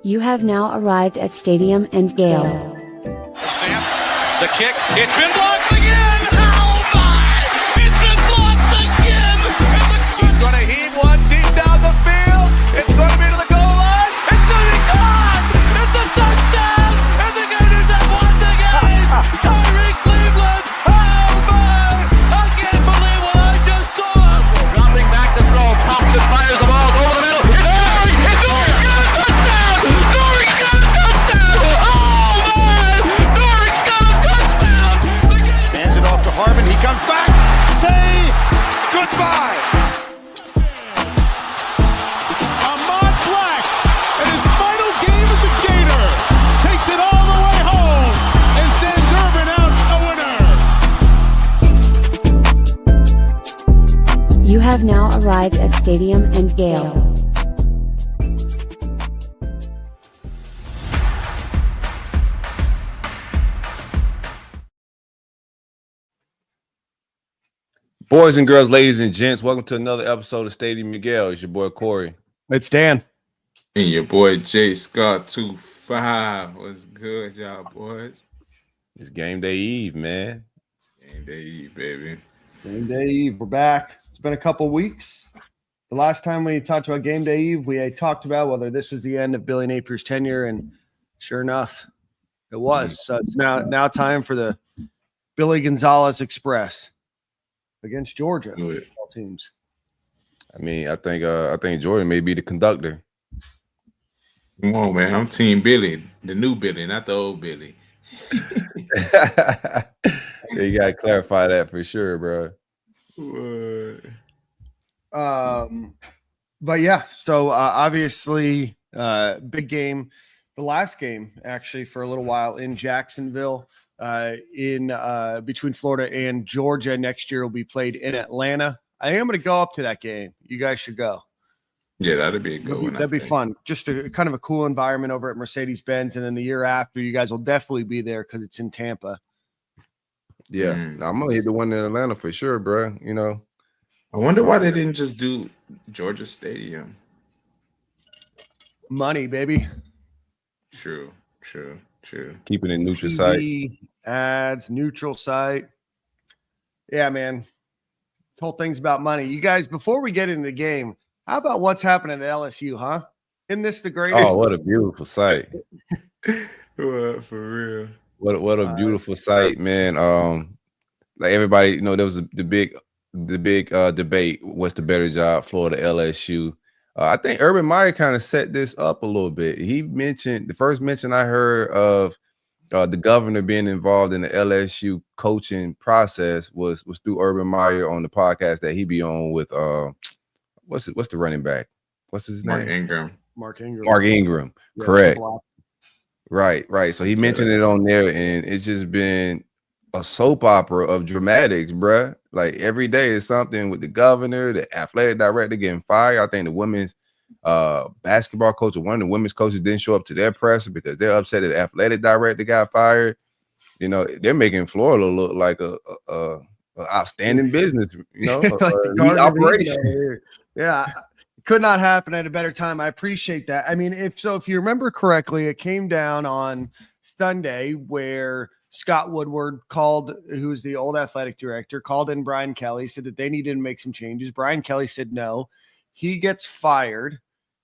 You have now arrived at Stadium Gale. The snap, the kick, it's been blocked again! Oh my! It's been blocked again! He's going to heave one deep down the field. It's going to be to the goal line. It's going to be gone! It's a touchdown! And the Gators have won the game! Tyree Cleveland! Oh my! I can't believe what I just saw! Dropping back to throw. Thompson fires the ball over the middle. It's going! It's going! Touchdown! Norwich got a touchdown! Oh my! Norwich got a touchdown! Hands it off to Harvin. He comes back. Say goodbye. Ahmad Black, in his final game as a Gator, takes it all the way home and sends Urban out a winner. You have now arrived at Stadium Gale. Boys and girls, ladies and gents, welcome to another episode of Stadium Gale. It's your boy Corey. It's Dan. And your boy J Scott 25. What's good, y'all boys? It's game day eve, man. Game day Eve, baby. Game Day Eve. We're back. It's been a couple weeks. The last time we talked about Game Day Eve, we had talked about whether this was the end of Billy Napier's tenure, and sure enough, it was. So it's now time for the Billy Gonzalez Express against Georgia. Good. All teams. I mean, I think Jordan may be the conductor. Come on, man. I'm Team Billy, the new Billy, not the old Billy. Yeah, you gotta clarify that for sure, bro. But yeah, so obviously, big game. The last game, actually, for a little while in Jacksonville, in between Florida and Georgia. Next year will be played in Atlanta. I think I'm going to go up to that game. You guys should go. Yeah, that'd be a good one. That'd be fun. Just a kind of a cool environment over at Mercedes-Benz, and then the year after, you guys will definitely be there because it's in Tampa. Yeah, I'm gonna hit the one in Atlanta for sure, bro. You know, I wonder why they didn't just do Georgia Stadium. Money, baby. True. keeping it neutral TV, site. ads, neutral site. Yeah, man. Whole thing's about money. You guys, before we get into the game, how about what's happening at LSU, huh? Isn't this the greatest? Oh, what a beautiful sight! What, for real? What a beautiful sight, man. Like everybody, you know, there was the big debate. What's the better job, Florida, LSU? I think Urban Meyer kind of set this up a little bit. He mentioned the first mention I heard of the governor being involved in the LSU coaching process was through Urban Meyer on the podcast that he be on with what's the running back? What's his name? Mark Ingram. Mark Ingram. Yeah, Correct. Right. So he mentioned it on there, and it's just been a soap opera of dramatics, bruh. Like every day is something with the governor, the athletic director getting fired. I think the women's basketball coach or one of the women's coaches didn't show up to their presser because they're upset that the athletic director got fired. You know, they're making Florida look like a outstanding business, you know, like operation. Yeah. Could not happen at a better time. I appreciate that. I mean, if you remember correctly, it came down on Sunday where Scott Woodward called, who's the old athletic director, called in Brian Kelly, said that they needed to make some changes. Brian Kelly said no. He gets fired.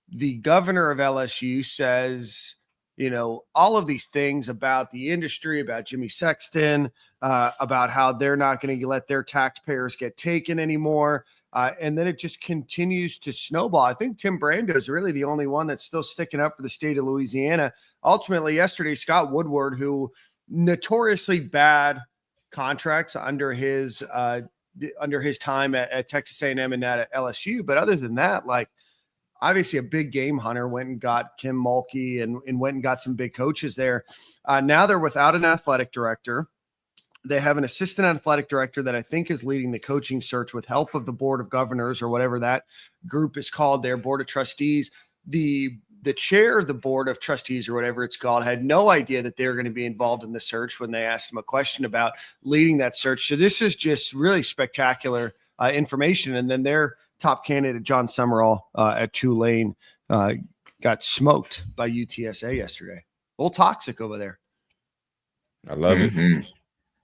The governor of LSU says, you know, all of these things about the industry, about Jimmy Sexton, about how they're not going to let their taxpayers get taken anymore. And then it just continues to snowball. I think Tim Brando is really the only one that's still sticking up for the state of Louisiana. Ultimately, yesterday, Scott Woodward, who notoriously bad contracts under his time at Texas A&M and at LSU. But other than that, like obviously a big game hunter, went and got Kim Mulkey and went and got some big coaches there. Now they're without an athletic director. They have an assistant athletic director that I think is leading the coaching search with help of the board of governors or whatever that group is called, their board of trustees. The chair of the board of trustees or whatever it's called had no idea that they were going to be involved in the search when they asked him a question about leading that search. So this is just really spectacular information. And then their top candidate, John Summerall at Tulane, got smoked by UTSA yesterday. A little toxic over there. I love it.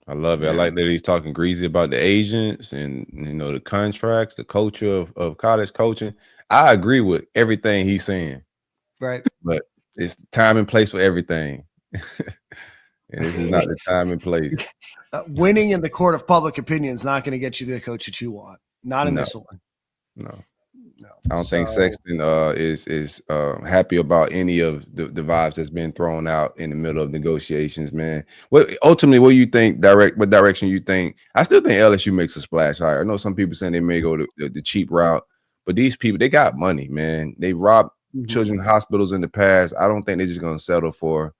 I love it. I like that he's talking greasy about the agents and, you know, the contracts, the culture of college coaching. I agree with everything he's saying. Right. But it's time and place for everything. And this is not the time and place. Winning in the court of public opinion is not going to get you the coach that you want. Not in this one. No. I don't think Sexton is happy about any of the vibes that's been thrown out in the middle of negotiations, man. What you think? What direction you think? I still think LSU makes a splash hire. I know some people saying they may go the cheap route, but these people, they got money, man. They robbed children's hospitals in the past. I don't think they're just gonna settle for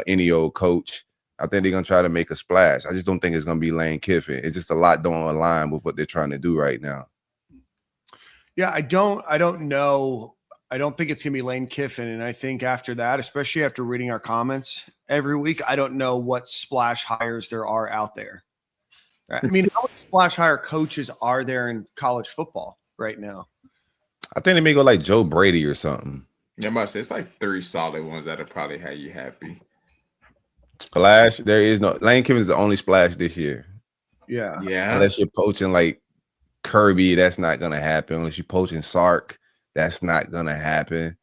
any old coach. I think they're gonna try to make a splash. I just don't think it's gonna be Lane Kiffin. It's just a lot don't align with what they're trying to do right now. Yeah, I don't know. I don't think it's going to be Lane Kiffin. And I think after that, especially after reading our comments every week, I don't know what splash hires there are out there. I mean, how many splash hire coaches are there in college football right now? I think they may go like Joe Brady or something. Yeah, I'm about to say it's like 3 solid ones that'll probably have you happy. Splash, there is no Lane Kiffin is the only splash this year. Yeah. Unless you're poaching like Kirby, that's not gonna happen. Unless you're poaching Sark, that's not gonna happen.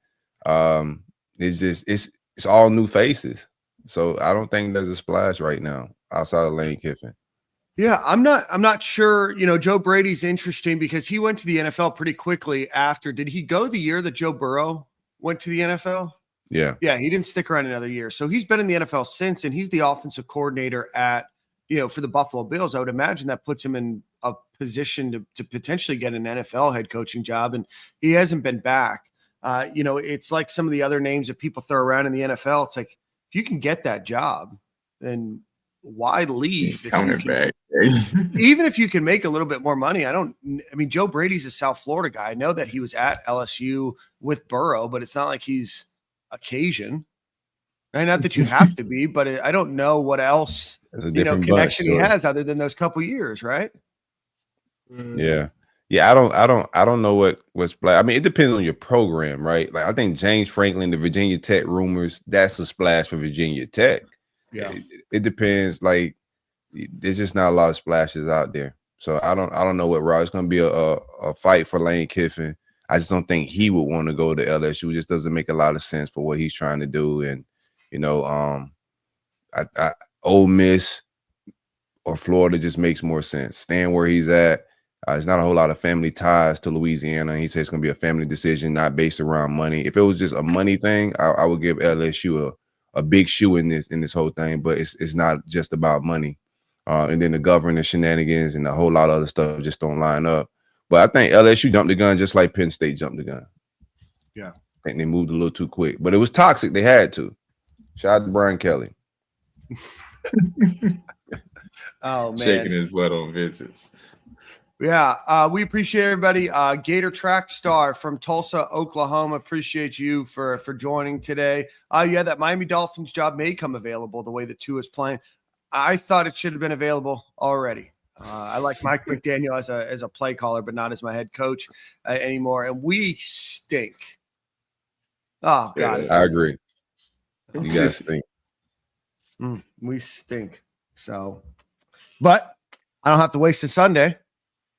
It's just it's all new faces. So I don't think there's a splash right now outside of Lane Kiffin. Yeah, I'm not sure. You know, Joe Brady's interesting because he went to the NFL pretty quickly after. Did he go the year that Joe Burrow went to the NFL? Yeah. Yeah, he didn't stick around another year. So he's been in the NFL since, and he's the offensive coordinator at, you know, for the Buffalo Bills. I would imagine that puts him in a position to potentially get an NFL head coaching job, and he hasn't been back. You know, it's like some of the other names that people throw around in the NFL. It's like, if you can get that job, then why leave? Even if you can make a little bit more money. I mean, Joe Brady's a South Florida guy. I know that he was at LSU with Burrow, but it's not like he's a Cajun. Right? Not that you have to be, but I don't know what else connection he has other than those couple years, right? Yeah. I don't know what's I mean, it depends on your program, right? Like I think James Franklin, the Virginia Tech rumors, that's a splash for Virginia Tech. Yeah. It depends. Like there's just not a lot of splashes out there. So I don't know what route. It's gonna be a fight for Lane Kiffin. I just don't think he would want to go to LSU. It just doesn't make a lot of sense for what he's trying to do. And you know, Ole Miss or Florida just makes more sense. Staying where he's at. There's not a whole lot of family ties to Louisiana. He says it's going to be a family decision, not based around money. If it was just a money thing, I would give LSU a big shoe in this whole thing. But it's not just about money. And then the governing shenanigans and a whole lot of other stuff just don't line up. But I think LSU jumped the gun just like Penn State jumped the gun. Yeah. I think they moved a little too quick. But it was toxic. They had to. Shout out to Brian Kelly. Oh, man. Shaking his butt on visits. Yeah, we appreciate everybody. Gator Track Star from Tulsa, Oklahoma. Appreciate you for joining today. Yeah, that Miami Dolphins job may come available the way that Tua is playing. I thought it should have been available already. I like Mike McDaniel as a play caller, but not as my head coach anymore. And we stink. Oh, God. I agree. You guys stink. We stink. So, but I don't have to waste a Sunday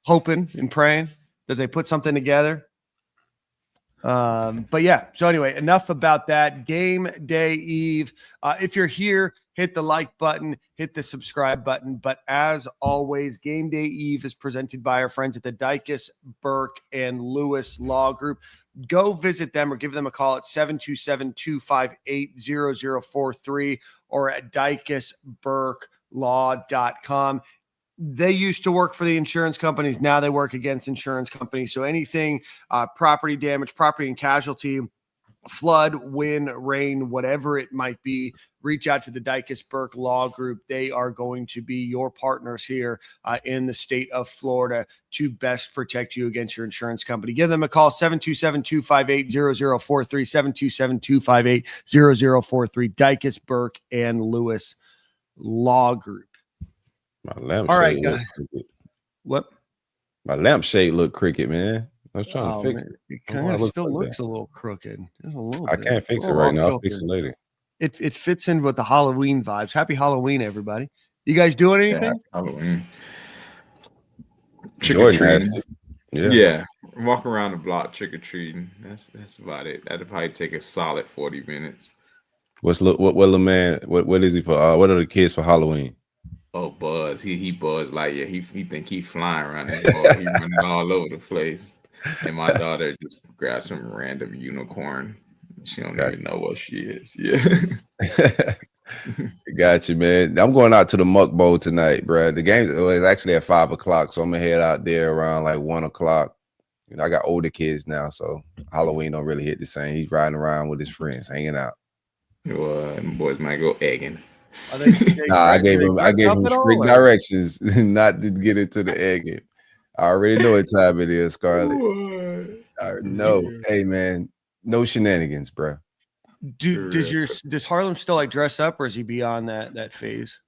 hoping and praying that they put something together. But yeah, so anyway, enough about that. Game day eve. If you're here, hit the like button, hit the subscribe button. But as always, Game Day Eve is presented by our friends at the Dykus, Burke, and Lewis Law Group. Go visit them or give them a call at 727-258-0043 or at dykusburklaw.com. They used to work for the insurance companies. Now they work against insurance companies. So anything property damage, property and casualty, flood, wind, rain, whatever it might be, reach out to the Dykus Burke Law Group. They are going to be your partners here in the state of Florida to best protect you against your insurance company. Give them a call, 727-258-0043, 727-258-0043, Dykus Burke and Lewis Law Group. My lampshade. All right, guys. What? My lampshade look crooked, man. I was trying to fix it. It I don't know kind why of looks still like looks that. a little crooked. Just a little I bit. can't fix it A little right off now. I'll fix kilter. it later. It fits in with the Halloween vibes. Happy Halloween, everybody. You guys doing anything? Yeah, Halloween. Trick or Jordan treating. asked it. Yeah. Yeah. Walk around the block trick or treating. That's about it. That'd probably take a solid 40 minutes. What little man? What is he for? What are the kids for Halloween? Oh, Buzz. He Buzz like he think he flying around his yard. He running all over the place. And my daughter just grabbed some random unicorn. She don't Gotcha. even know what she is. Yeah. Got you, man. I'm going out to the Muck Bowl tonight, bro. The game is actually at 5:00, so I'm gonna head out there around like 1:00. You know, I got older kids now, so Halloween don't really hit the same. He's riding around with his friends, hanging out. Well, them boys might go egging. I gave him strict directions not to get into the egg. I already know what time it is, Scarlett. No, hey man, no shenanigans, bro. Does Harlem still like dress up, or is he beyond that phase?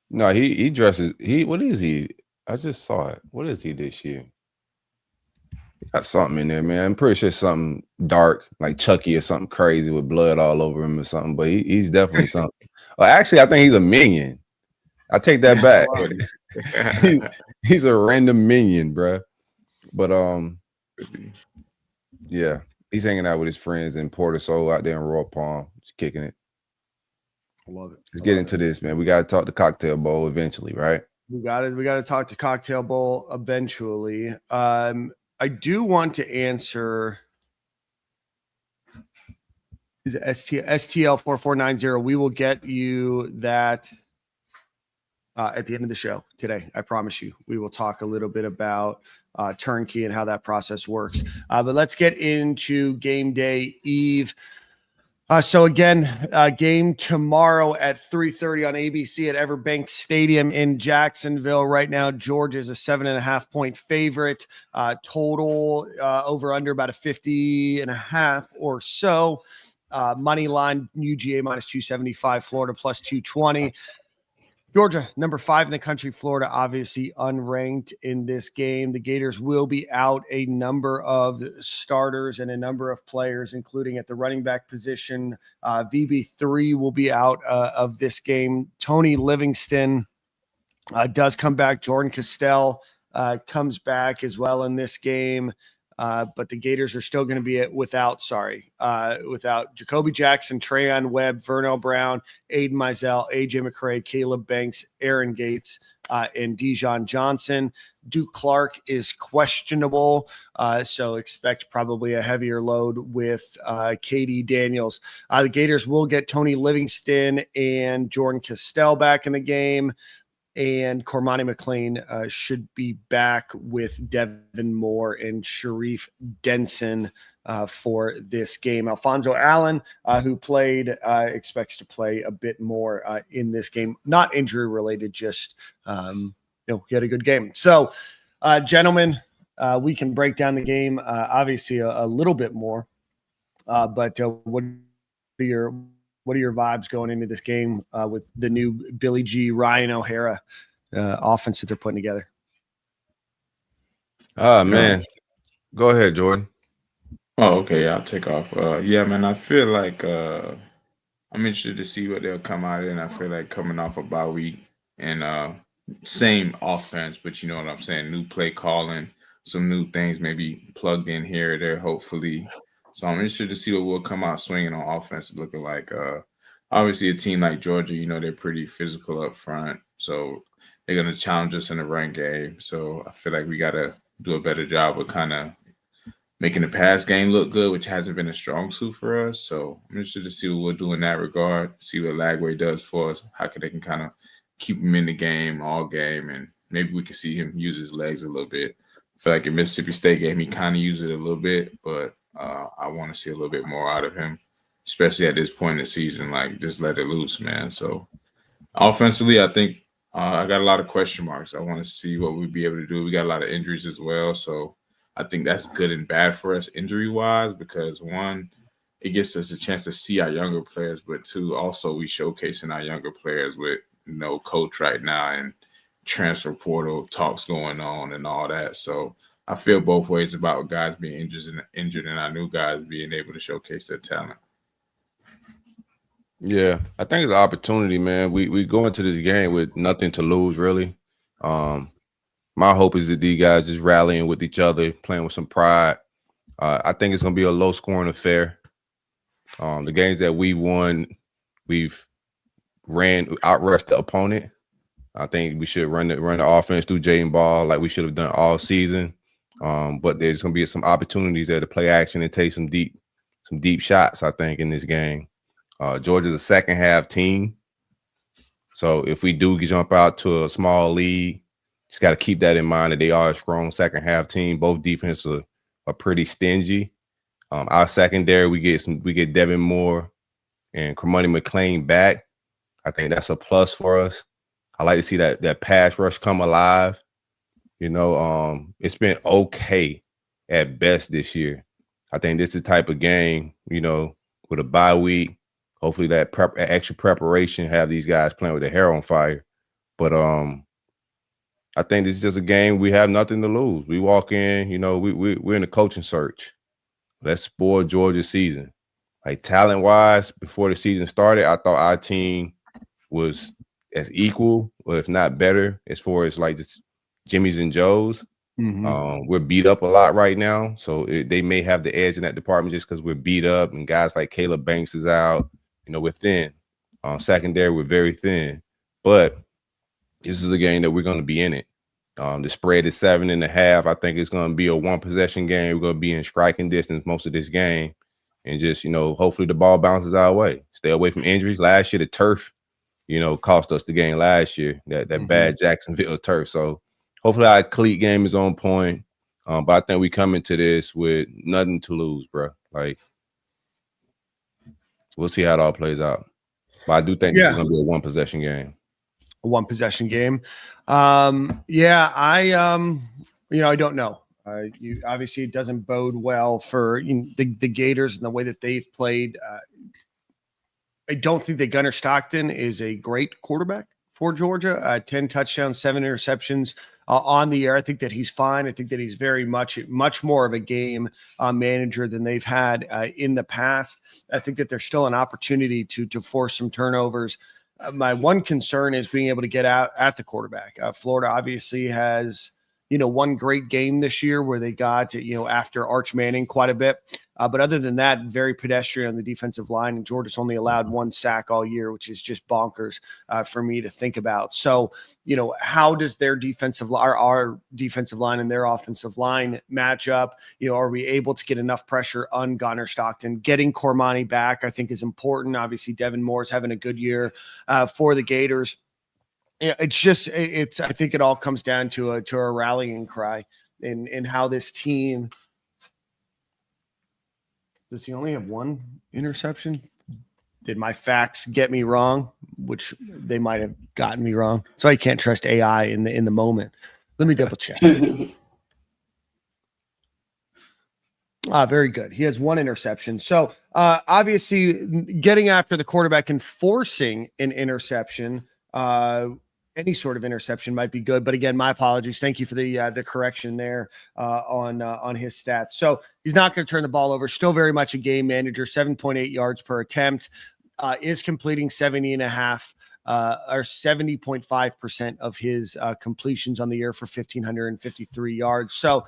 No, he dresses. What is he? I just saw it. What is he this year? He got something in there, man. I'm pretty sure something dark, like Chucky or something crazy with blood all over him or something. But he's definitely something. Well, actually, I think he's a minion. I take that back. He's a random minion, bro. But yeah, he's hanging out with his friends in Port of Soul out there in Royal Palm, just kicking it. I love it. Let's get into this, man. We got to talk the Cocktail Bowl eventually, right? We got to talk to Cocktail Bowl eventually. I do want to answer. Is it STL 4490? We will get you that at the end of the show today. I promise you. We will talk a little bit about Turnkey and how that process works. But let's get into game day eve. So again, game tomorrow at 3:30 on ABC at Everbank Stadium in Jacksonville. Right now, Georgia is a 7.5-point favorite. Total over under about a 50.5 or so. Money line UGA minus 275, Florida plus 220. Georgia, number 5 in the country. Florida, obviously unranked in this game. The Gators will be out a number of starters and a number of players, including at the running back position. VB3 will be out of this game. Tony Livingston does come back. Jordan Castell comes back as well in this game. But the Gators are still going to be without Jacoby Jackson, Trayon Webb, Vernell Brown, Aiden Mizell, AJ McCray, Caleb Banks, Aaron Gates, and Dijon Johnson. Duke Clark is questionable, so expect probably a heavier load with KD Daniels. The Gators will get Tony Livingston and Jordan Castell back in the game. And Cormani McLean should be back with Devin Moore and Sharif Denson for this game. Alfonso Allen, who played, expects to play a bit more in this game. Not injury related, just he had a good game. So, gentlemen, we can break down the game obviously a little bit more. But what are your vibes going into this game with the new Billy G, Ryan O'Hara offense that they're putting together? Man. Go ahead, Jordan. Oh, okay. I'll take off. Yeah, man, I feel like I'm interested to see what they'll come out in. I feel like coming off a bye week and same offense, but you know what I'm saying? New play calling, some new things maybe plugged in here or there, hopefully. So I'm interested to see what will come out swinging on offense, looking like obviously a team like Georgia, they're pretty physical up front. So they're going to challenge us in the run game. So I feel like we got to do a better job of kind of making the pass game look good, which hasn't been a strong suit for us. So I'm interested to see what we'll do in that regard, see what Lagway does for us, how they can kind of keep him in the game all game, and maybe we can see him use his legs a little bit. I feel like in Mississippi State game, he kind of used it a little bit, but I want to see a little bit more out of him, especially at this point in the season. Like, just let it loose, man. So offensively, I think I got a lot of question marks. I want to see what we'll be able to do. We got a lot of injuries as well, so I think that's good and bad for us injury-wise because, one, it gives us a chance to see our younger players, but two, also we showcasing our younger players with no coach right now and transfer portal talks going on and all that. So I feel both ways about guys being injured and our new guys being able to showcase their talent. Yeah, I think it's an opportunity, man. We go into this game with nothing to lose, really. My hope is that these guys just rallying with each other, playing with some pride. I think it's going to be a low-scoring affair. The games that we won, we've outrushed the opponent. I think we should run the offense through Jaden Ball like we should have done all season. But there's going to be some opportunities there to play action and take some deep shots, I think, in this game. Georgia's a second-half team. So if we do jump out to a small lead, just got to keep that in mind that they are a strong second-half team. Both defenses are pretty stingy. Our secondary, we get Devin Moore and Kermoney McClain back. I think that's a plus for us. I like to see that pass rush come alive. It's been okay at best this year. I think this is the type of game, with a bye week. Hopefully that extra preparation have these guys playing with their hair on fire. But I think this is just a game we have nothing to lose. We walk in, we're in a coaching search. Let's spoil Georgia's season. Like talent-wise, before the season started, I thought our team was as equal, or if not better, as far as like just Jimmy's and Joe's. Mm-hmm. We're beat up a lot right now, so they may have the edge in that department just because we're beat up and guys like Caleb Banks is out. We're thin. Secondary, we're very thin. But this is a game that we're going to be in it. The spread is 7.5. I think it's going to be a one-possession game. We're going to be in striking distance most of this game. And just, hopefully the ball bounces our way. Stay away from injuries. Last year, the turf, cost us the game last year, that bad Jacksonville turf. So hopefully our cleat game is on point. But I think we come into this with nothing to lose, bro. Like, we'll see how it all plays out. But I do think this is going to be a one-possession game. A one-possession game. I don't know. Obviously, it doesn't bode well for the Gators and the way that they've played. I don't think that Gunner Stockton is a great quarterback for Georgia. 10 touchdowns, 7 interceptions on the year. I think that he's fine. I think that he's very much more of a game manager than they've had in the past. I think that there's still an opportunity to force some turnovers. My one concern is being able to get out at the quarterback. Florida obviously has, one great game this year where they got, after Arch Manning quite a bit. But other than that, very pedestrian on the defensive line. And Georgia's only allowed 1 sack all year, which is just bonkers for me to think about. So, how does their our defensive line and their offensive line match up? Are we able to get enough pressure on Gunner Stockton? Getting Kermoney back, I think, is important. Obviously, Devin Moore's having a good year for the Gators. I think it all comes down to a rallying cry in how this team. Does he only have 1 interception? Did my facts get me wrong? Which they might have gotten me wrong. So I can't trust AI in the moment. Let me double check. Very good. He has 1 interception. So obviously getting after the quarterback and forcing an interception, any sort of interception might be good, but again, my apologies. Thank you for the correction there on his stats. So he's not going to turn the ball over. Still very much a game manager. 7.8 yards per attempt. Is completing 70.5% of his completions on the year for 1,553 yards. So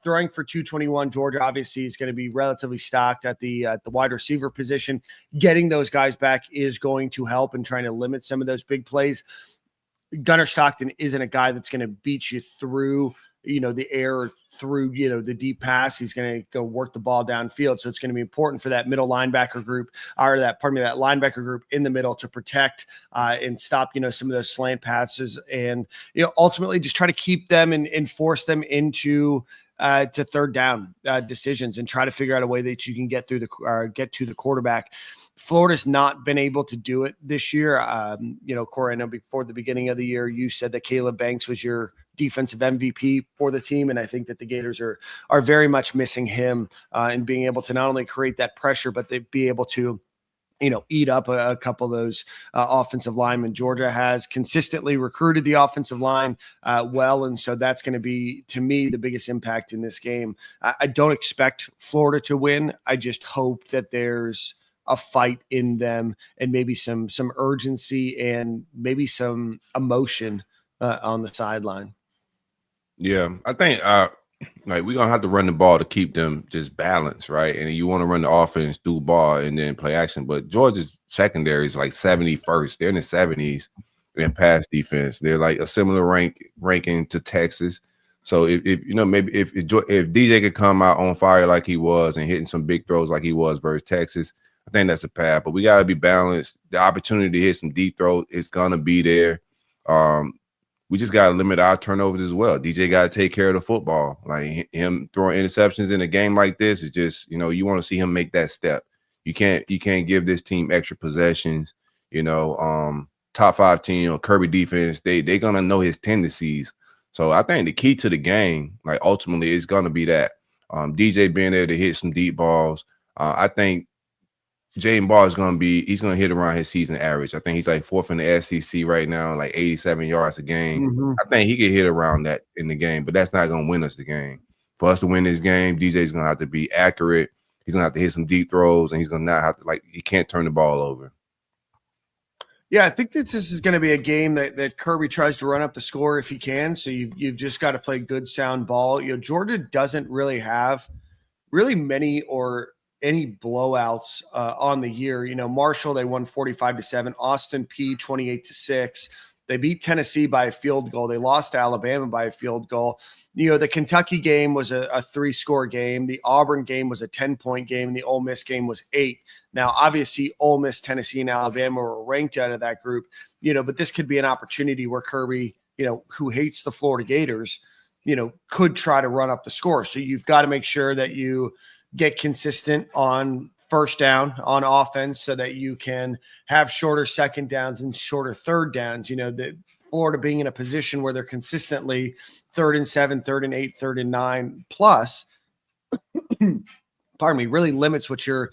throwing for 221, Georgia obviously is going to be relatively stocked at the wide receiver position. Getting those guys back is going to help and trying to limit some of those big plays. Gunner Stockton isn't a guy that's going to beat you through, the air, through, the deep pass. He's going to go work the ball downfield. So it's going to be important for that middle linebacker group, or that linebacker group in the middle to protect and stop, some of those slant passes and, ultimately just try to keep them and force them into to third down decisions and try to figure out a way that you can get to the quarterback. Florida's not been able to do it this year. Corey, I know before the beginning of the year, you said that Caleb Banks was your defensive MVP for the team. And I think that the Gators are very much missing him and being able to not only create that pressure, but they be able to eat up a couple of those offensive linemen. Georgia has consistently recruited the offensive line well, and so that's going to be, to me, the biggest impact in this game. I don't expect Florida to win. I just hope that there's a fight in them and maybe some urgency and maybe some emotion on the sideline. Yeah, I think like we're gonna have to run the ball to keep them just balanced, right? And you want to run the offense through ball and then play action. But Georgia's secondary is like 71st. They're in the 70s in pass defense. They're like a similar ranking to Texas. So if maybe if DJ could come out on fire like he was and hitting some big throws like he was versus Texas, I think that's a path. But we gotta be balanced. The opportunity to hit some deep throws is gonna be there. We just got to limit our turnovers as well. DJ got to take care of the football. Like him throwing interceptions in a game like this is just, you want to see him make that step. You can't give this team extra possessions. Top 5 team, Kirby defense, they're going to know his tendencies. So I think the key to the game, like ultimately, is going to be that DJ being able to hit some deep balls. I think Jaden Ball is going to he's going to hit around his season average. I think he's like 4th in the SEC right now, like 87 yards a game. Mm-hmm. I think he could hit around that in the game, but that's not going to win us the game. For us to win this game, DJ's going to have to be accurate. He's going to have to hit some deep throws, and he's going to not have to, he can't turn the ball over. Yeah, I think that this is going to be a game that Kirby tries to run up the score if he can. So you've just got to play good, sound ball. Georgia doesn't really have many or any blowouts on the year. Marshall, they won 45-7. Austin P 28-6. They beat Tennessee by a field goal. They lost to Alabama by a field goal. The Kentucky game was a 3-score game. The Auburn game was a 10-point game, and the Ole Miss game was 8. Now, obviously, Ole Miss, Tennessee, and Alabama were ranked out of that group. But this could be an opportunity where Kirby, who hates the Florida Gators, could try to run up the score. So you've got to make sure that you get consistent on first down on offense so that you can have shorter second downs and shorter third downs. That Florida being in a position where they're consistently 3rd and 7, 3rd and 8, 3rd and 9 plus, pardon me, really limits what you're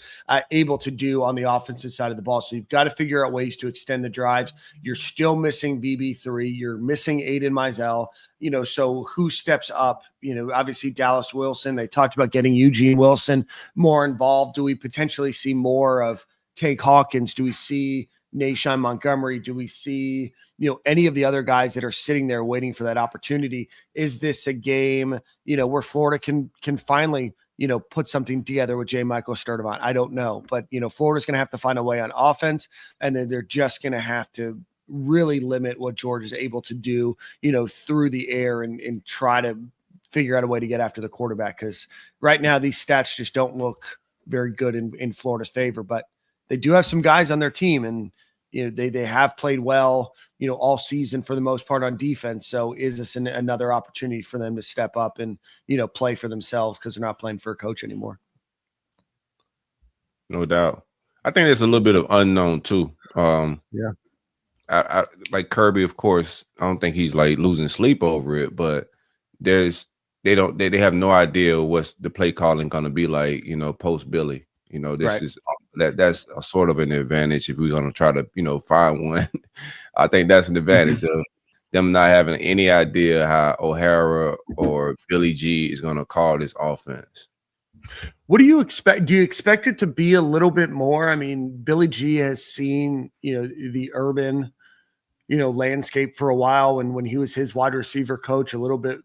able to do on the offensive side of the ball. So you've got to figure out ways to extend the drives. You're still missing VB3. You're missing Aiden Mizell. So who steps up? Obviously Dallas Wilson. They talked about getting Eugene Wilson more involved. Do we potentially see more of Take Hawkins? Do we see Nashon Montgomery? Do we see, any of the other guys that are sitting there waiting for that opportunity? Is this a game, where Florida can finally, put something together with J. Michael Sturdivant? I don't know, but Florida's going to have to find a way on offense, and then they're just going to have to really limit what Georgia's able to do, through the air and try to figure out a way to get after the quarterback. Because right now these stats just don't look very good in Florida's favor, but they do have some guys on their team, and they have played well, all season for the most part on defense. So is this another opportunity for them to step up and, play for themselves because they're not playing for a coach anymore? No doubt. I think there's a little bit of unknown too. Yeah. I like Kirby, of course. I don't think he's like losing sleep over it, but they have no idea what's the play calling going to be like, post Billy. This is that's a sort of an advantage if we're going to try to, find one. I think that's an advantage of them not having any idea how O'Hara or Billy G is going to call this offense. What do you expect? Do you expect it to be a little bit more? I mean, Billy G has seen, the urban, landscape for a while, and when he was his wide receiver coach, a little bit,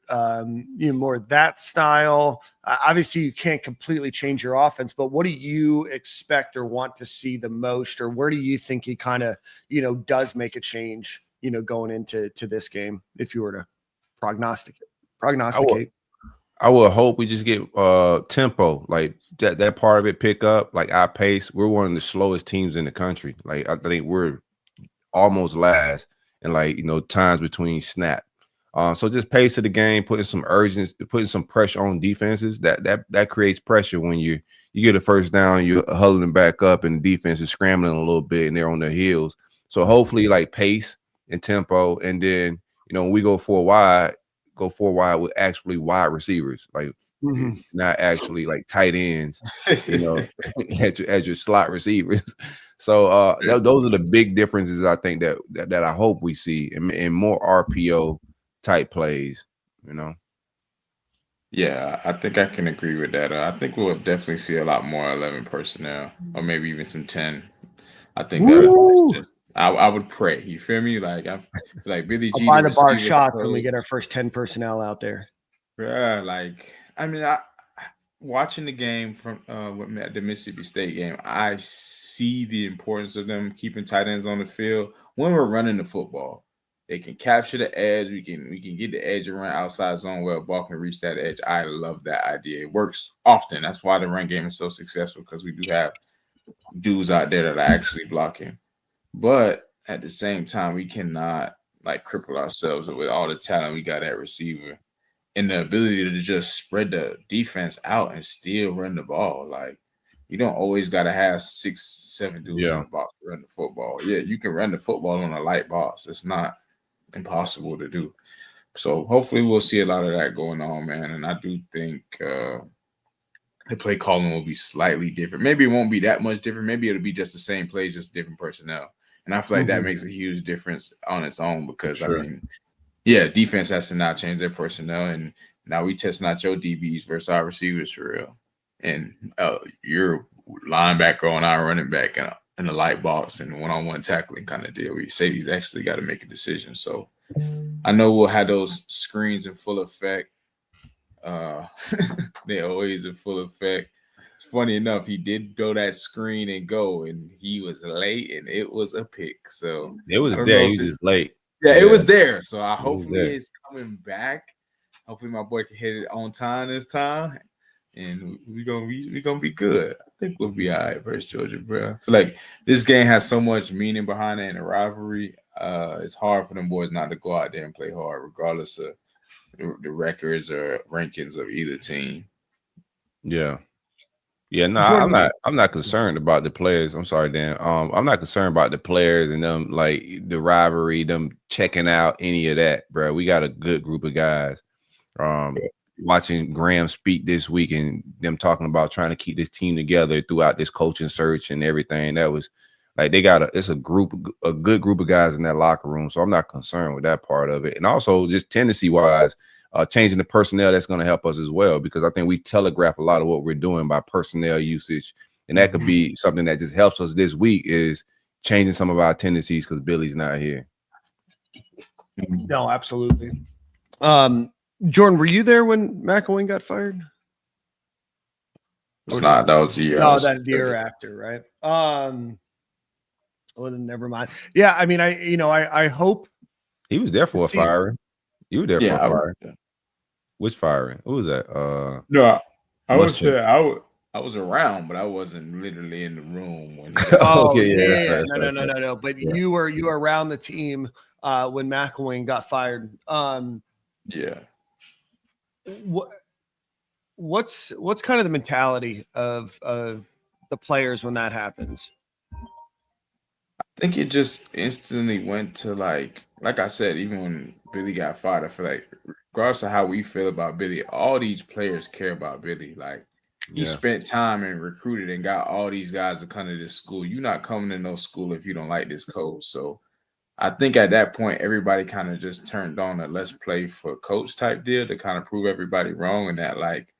more that style. Obviously, you can't completely change your offense, but what do you expect or want to see the most, or where do you think he kind of, does make a change, going into this game, if you were to prognosticate? I would hope we just get tempo, like that part of it pick up, like our pace. We're one of the slowest teams in the country. Like I think we're almost last and times between snap. So just pace of the game, putting some urgency, putting some pressure on defenses. That creates pressure when you get a first down, you're huddling back up, and the defense is scrambling a little bit, and they're on their heels. So hopefully, pace and tempo, and then when we go four wide with actually wide receivers, not actually tight ends, as your slot receivers. So those are the big differences I think that I hope we see in more RPO type plays, you know. Yeah, I think I can agree with that. I think we'll definitely see a lot more 11 personnel, or maybe even some 10. I think that's just I would pray. You feel me? Like I feel like Billy I'll G, buy the the bar receiver shots when we coach. get our first 10 personnel out there. Yeah, like I mean, watching the game from the Mississippi State game, I see the importance of them keeping tight ends on the field when we're running the football. They can capture the edge. We can get the edge and run outside zone where a ball can reach that edge. I love that idea. It works often. That's why the run game is so successful, because we do have dudes out there that are actually blocking. But at the same time, we cannot like cripple ourselves with all the talent we got at receiver and the ability to just spread the defense out and still run the ball. Like, you don't always got to have 6, 7 dudes in the box to run the football. Yeah, you can run the football on a light box. It's not impossible to do. So hopefully we'll see a lot of that going on, man. And I do think the play calling will be slightly different. Maybe it won't be that much different. Maybe it'll be just the same plays, just different personnel. And I feel like that makes a huge difference on its own, because I mean, yeah, defense has to now change their personnel, and now we testing out your DBs versus our receivers for real. And your linebacker on our running back in the light box and one-on-one tackling kind of deal. We say he's actually got to make a decision. So I know we'll have those screens in full effect. They're always in full effect. It's funny enough, he did go that screen and go, and he was late, and it was a pick. So it was there. He was just late. Yeah, it was there. So hopefully it's coming back. Hopefully my boy can hit it on time this time, and we're gonna be good. I think we'll be all right versus Georgia, bro. I feel like this game has so much meaning behind it in a rivalry. It's hard for them boys not to go out there and play hard, regardless of the records or rankings of either team. Yeah. Yeah, no, I'm not concerned about the players. I'm sorry, Dan. I'm not concerned about the players and them, like the rivalry, them checking out any of that, bro. We got a good group of guys. Watching Graham speak this week and them talking about trying to keep this team together throughout this coaching search and everything. That was like it's a good group of guys in that locker room. So I'm not concerned with that part of it. And also just tendency wise, changing the personnel, that's going to help us as well, because I think we telegraph a lot of what we're doing by personnel usage, and that could be something that just helps us this week, is changing some of our tendencies because Billy's not here. No, absolutely. Jordan, were you there when McElwain got fired? It's not. That was the year. No, that the year after, right? Well, then never mind. Yeah, I mean, I hope he was there for a firing. You were there for a firing. Which firing? Who was that? No, I was there. I was around, but I wasn't literally in the room when. No. But you were around the team when McElwain got fired. Yeah. What's kind of the mentality of the players when that happens? I think it just instantly went to like I said, even when Billy got fired, I feel like regardless of how we feel about Billy, all these players care about Billy. Like he spent time and recruited and got all these guys to come to this school. You're not coming to no school if you don't like this coach. So I think at that point, everybody kind of just turned on a let's play for coach type deal to kind of prove everybody wrong, and that like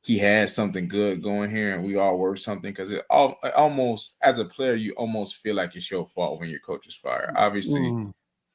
he had something good going here and we all worth something, because it almost, as a player, you almost feel like it's your fault when your coach is fired. Obviously,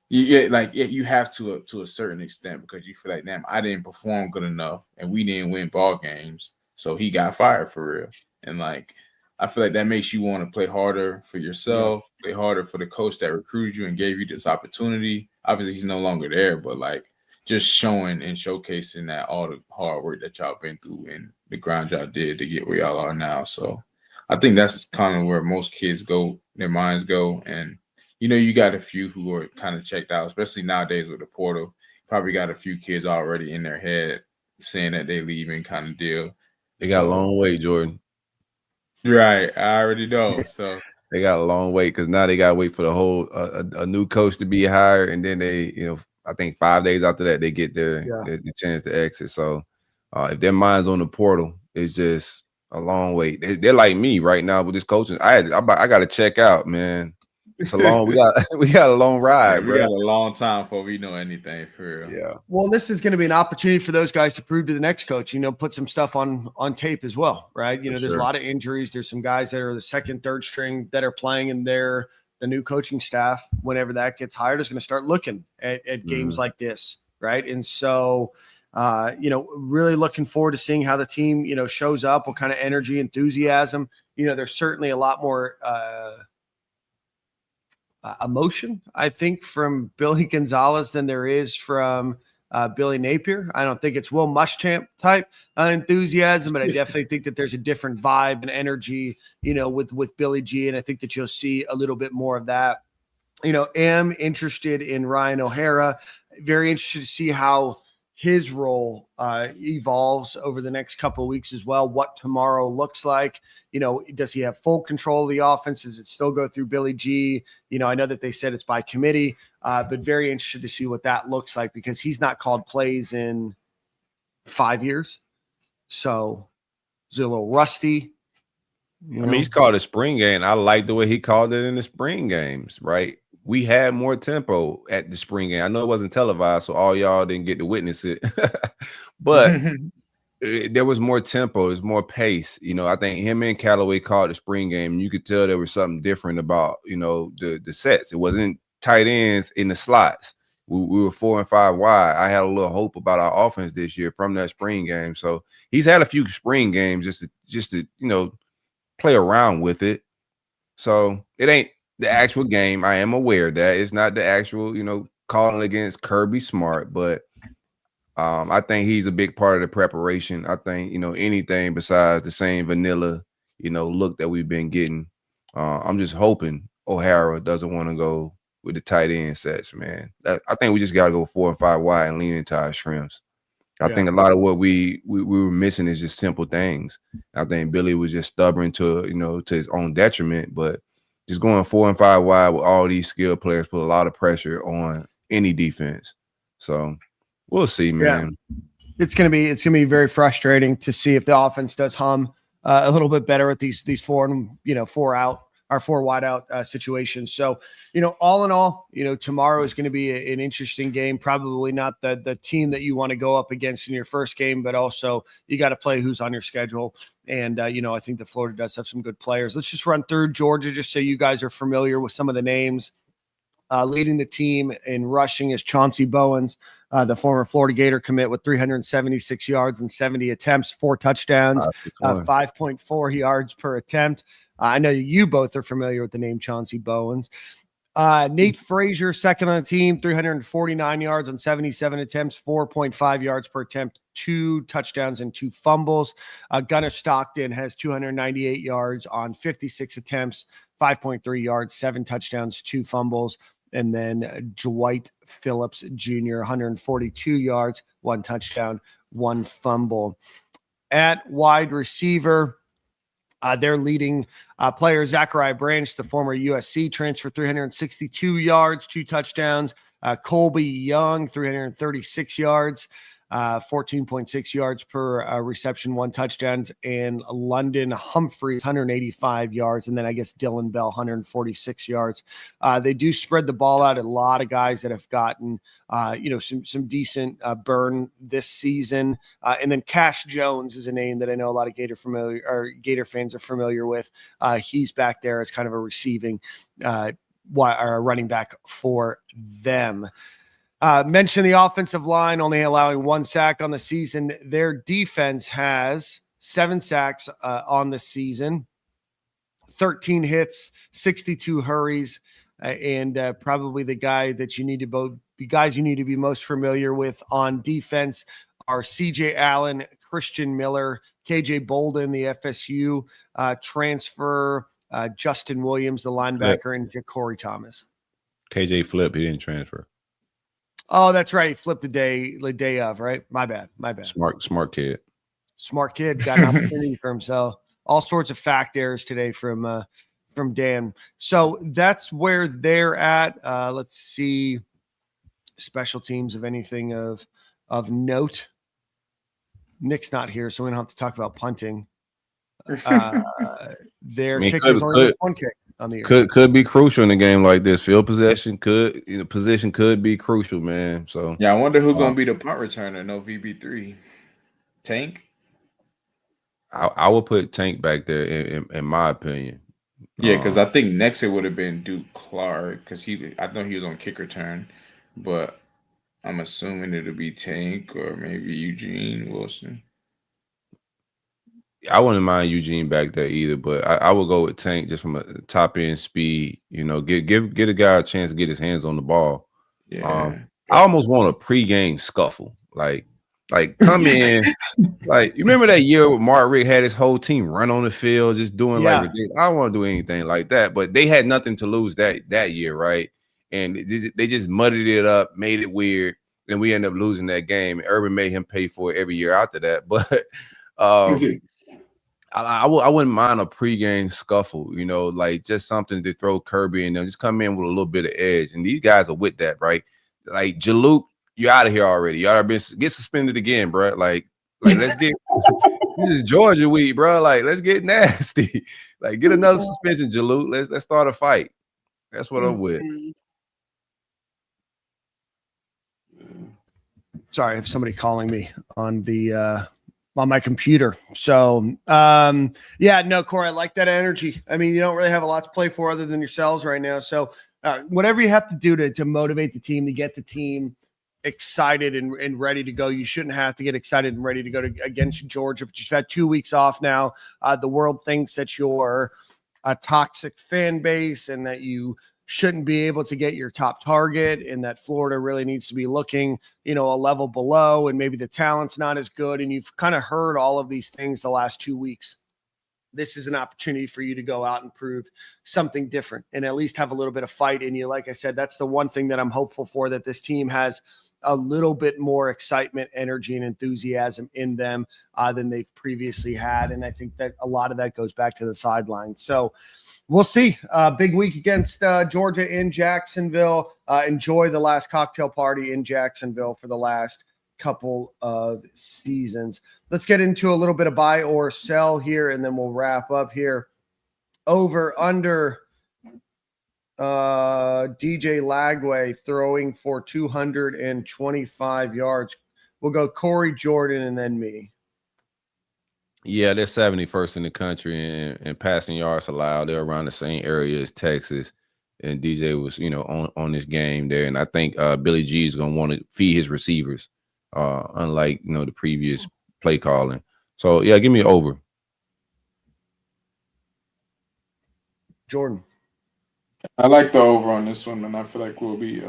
you have to a certain extent, because you feel like, damn, I didn't perform good enough and we didn't win ball games, so he got fired for real. And like, I feel like that makes you want to play harder for yourself, play harder for the coach that recruited you and gave you this opportunity. Obviously, he's no longer there, but like just showing and showcasing that all the hard work that y'all been through and the grind y'all did to get where y'all are now. So I think that's kind of where most kids go, their minds go. And, you got a few who are kind of checked out, especially nowadays with the portal. Probably got a few kids already in their head saying that they leaving kind of deal. They got a long wait, Jordan. Right. I already know. So they got a long wait, because now they got to wait for the whole a new coach to be hired. And then they, I think 5 days after that, they get the chance to exit. So if their mind's on the portal, it's just a long way. They're like me right now with this coaching. I got to check out, man. It's a long. We got a long ride, Yeah, we bro. got a long time before we know anything for real. Yeah. Well, this is going to be an opportunity for those guys to prove to the next coach, put some stuff on tape as well, right? There's a lot of injuries. There's some guys that are the second, third string that are playing in the new coaching staff. Whenever that gets hired, is going to start looking at games like this, right? And so, really looking forward to seeing how the team, shows up, what kind of energy, enthusiasm. There's certainly a lot more emotion, I think, from Billy Gonzalez than there is from Billy Napier. I don't think it's Will Muschamp type enthusiasm, but I definitely think that there's a different vibe and energy, with Billy G. And I think that you'll see a little bit more of that. Am interested in Ryan O'Hara. Very interested to see how his role evolves over the next couple of weeks as well, what tomorrow looks like. Does he have full control of the offense? Does it still go through Billy G? I know that they said it's by committee, but very interested to see what that looks like because he's not called plays in 5 years. So it's a little rusty. I mean, he's called a spring game. I like the way he called it in the spring games, right? We had more tempo at the spring game. I know it wasn't televised, so all y'all didn't get to witness it. But there was more tempo. There's more pace. I think him and Callaway called the spring game, and you could tell there was something different about, the sets. It wasn't tight ends in the slots. We were 4 and 5 wide. I had a little hope about our offense this year from that spring game. So he's had a few spring games just to play around with it. So it ain't the actual game. I am aware that it's not the actual, calling against Kirby Smart, but I think he's a big part of the preparation. I think, anything besides the same vanilla, look that we've been getting. I'm just hoping O'Hara doesn't want to go with the tight end sets, man. I think we just got to go 4 and 5 wide and lean into our shrimps. I think a lot of what we were missing is just simple things. I think Billy was just stubborn to his own detriment, but just going 4 and 5 wide with all these skilled players put a lot of pressure on any defense. So we'll see, man. Yeah. It's gonna be very frustrating to see if the offense does hum a little bit better at these 4 and 4 out or 4 wide out situations. So all in all, tomorrow is going to be an interesting game. Probably not the team that you want to go up against in your first game, but also you got to play who's on your schedule. And I think that Florida does have some good players. Let's just run through Georgia just so you guys are familiar with some of the names. Leading the team in rushing is Chauncey Bowens, the former Florida Gator commit with 376 yards and 70 attempts, 4 touchdowns, 5.4 yards per attempt. I know you both are familiar with the name Chauncey Bowens. Nate Frazier, second on the team, 349 yards on 77 attempts, 4.5 yards per attempt, 2 touchdowns and 2 fumbles. Gunner Stockton has 298 yards on 56 attempts, 5.3 yards, 7 touchdowns, 2 fumbles. And then Dwight Phillips Jr., 142 yards, 1 touchdown, 1 fumble. At wide receiver, their leading player, Zachariah Branch, the former USC transfer, 362 yards, 2 touchdowns. Colby Young, 336 yards, 14.6 yards per reception, 1 touchdown. And London Humphreys, 185 yards. And then I guess Dylan Bell, 146 yards. They do spread the ball out. A lot of guys that have gotten, some decent burn this season. And then Cash Jones is a name that I know a lot of Gator fans are familiar with. He's back there as kind of a receiving running back for them. Mention the offensive line only allowing 1 sack on the season. Their defense has 7 sacks on the season, 13 hits, 62 hurries, and probably the guys you need to be most familiar with on defense are CJ Allen, Christian Miller, KJ Bolden, the FSU transfer, Justin Williams, the linebacker, and Ja'Cory Thomas. KJ Flip, he didn't transfer. Oh, that's right. He flipped the day of, right? My bad. Smart kid. Smart kid, got an opportunity for himself. All sorts of fact errors today from Dan. So that's where they're at. Let's see special teams of anything of note. Nick's not here, so we don't have to talk about punting. Their I mean, kickers only missed one kick on the year. Could be crucial in a game like this. Field possession position could be crucial, man. So Yeah, I wonder who's gonna be the punt returner. No VB3. Tank. I would put Tank back there in my opinion. Yeah, because I think next it would have been Duke Clark because I know he was on kick return, but I'm assuming it'll be Tank or maybe Eugene Wilson. I wouldn't mind Eugene back there either, but I would go with Tank just from a top end speed. You know, give a guy a chance to get his hands on the ball. Yeah. I almost want a pregame scuffle, like come in. Like, you remember that year where Mark Rick had his whole team run on the field, just doing like ridiculous. I don't want to do anything like that, but they had nothing to lose that year, right? And they just muddied it up, made it weird, and we ended up losing that game. Urban made him pay for it every year after that. But I wouldn't mind a pregame scuffle, you know, like just something to throw Kirby in them, just come in with a little bit of edge. And these guys are with that, right? Like Jaluk, you're out of here already. Y'all get suspended again, bro. Like let's get this is Georgia week, bro. Like, let's get nasty. Like, get another suspension, Jaluk. Let's start a fight. That's what I'm with. Sorry, I have somebody calling me on the on my computer. So yeah, no, Corey, I like that energy. I mean, you don't really have a lot to play for other than yourselves right now. So whatever you have to do to motivate the team, to get the team excited and ready to go. You shouldn't have to get excited and ready to go against Georgia, but you've had 2 weeks off now. The world thinks that you're a toxic fan base and that you shouldn't be able to get your top target, and that Florida really needs to be looking, you know, a level below, and maybe the talent's not as good. And you've kind of heard all of these things the last 2 weeks. This is an opportunity for you to go out and prove something different and at least have a little bit of fight in you. Like I said, that's the one thing that I'm hopeful for, that this team has a little bit more excitement, energy, and enthusiasm in them than they've previously had. And I think that a lot of that goes back to the sidelines. So we'll see. Big week against Georgia in Jacksonville. Enjoy the last cocktail party in Jacksonville for the last couple of seasons. Let's get into a little bit of buy or sell here, and then we'll wrap up here. Over, under, DJ Lagway throwing for 225 yards. We'll go Corey, Jordan, and then me. Yeah, they're 71st in the country in passing yards allowed. They're around the same area as Texas. And DJ was, you know, on this game there. And I think Billy G is going to want to feed his receivers, unlike, you know, the previous play calling. So, yeah, give me over. Jordan. I like the over on this one, and I feel like we'll be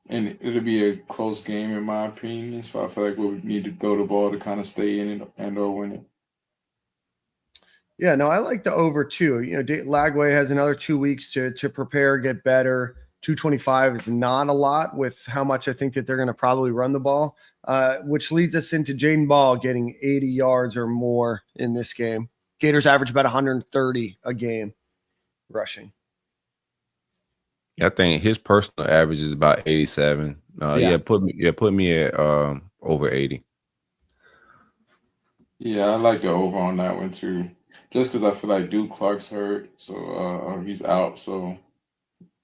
and it'll be a close game in my opinion. So I feel like we'll need to throw the ball to kind of stay in it and or win it. Yeah, no, I like the over too. You know, Lagway has another 2 weeks to prepare, get better. 225 is not a lot with how much I think that they're going to probably run the ball, which leads us into Jaden Ball getting 80 yards or more in this game. Gators average about 130 a game rushing. I think his personal average is about 87. Put me at over 80. Yeah, I like the over on that one too. Just because I feel like Duke Clark's hurt, so he's out. So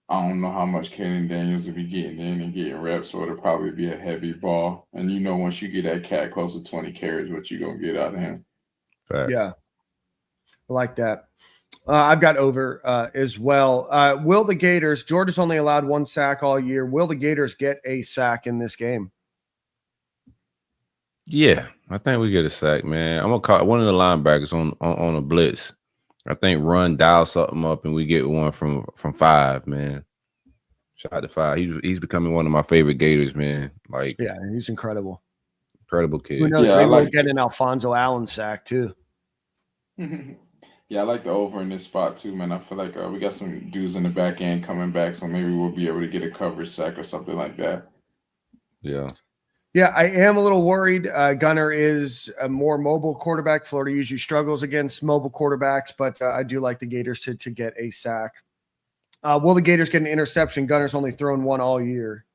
I don't know how much Kaden Daniels will be getting in and getting reps, so it'll probably be a heavy ball. And you know, once you get that cat close to 20 carries, what you gonna get out of him? Facts. Yeah, I like that. I've got over as well. Will the Gators, Georgia's only allowed 1 sack all year. Will the Gators get a sack in this game? Yeah, I think we get a sack, man. I'm going to call one of the linebackers on a blitz. I think run, dial something up, and we get one from 5, man. Shout out to 5. He's becoming one of my favorite Gators, man. Like, yeah, he's incredible. Incredible kid. Who knows? Yeah, Maybe I like we'll get an Alfonso Allen sack, too. Yeah, I like the over in this spot too, man. I feel like we got some dudes in the back end coming back, so maybe we'll be able to get a coverage sack or something like that. Yeah. Yeah, I am a little worried. Gunner is a more mobile quarterback. Florida usually struggles against mobile quarterbacks, but I do like the Gators to get a sack. Will the Gators get an interception? Gunner's only thrown 1 all year.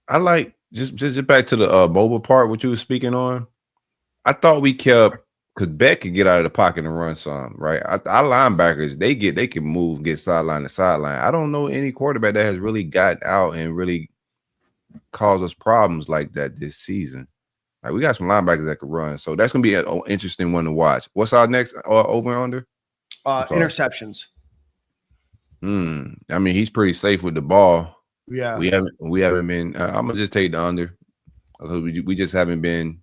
I like just back to the mobile part, what you were speaking on. I thought we kept because Beck can get out of the pocket and run some, right? Our linebackers, they can move, get sideline to sideline. I don't know any quarterback that has really got out and really caused us problems like that this season. Like, we got some linebackers that can run, so that's gonna be an interesting one to watch. What's our next over and under? Interceptions. I mean, he's pretty safe with the ball. Yeah, we haven't been. I'm gonna just take the under. We just haven't been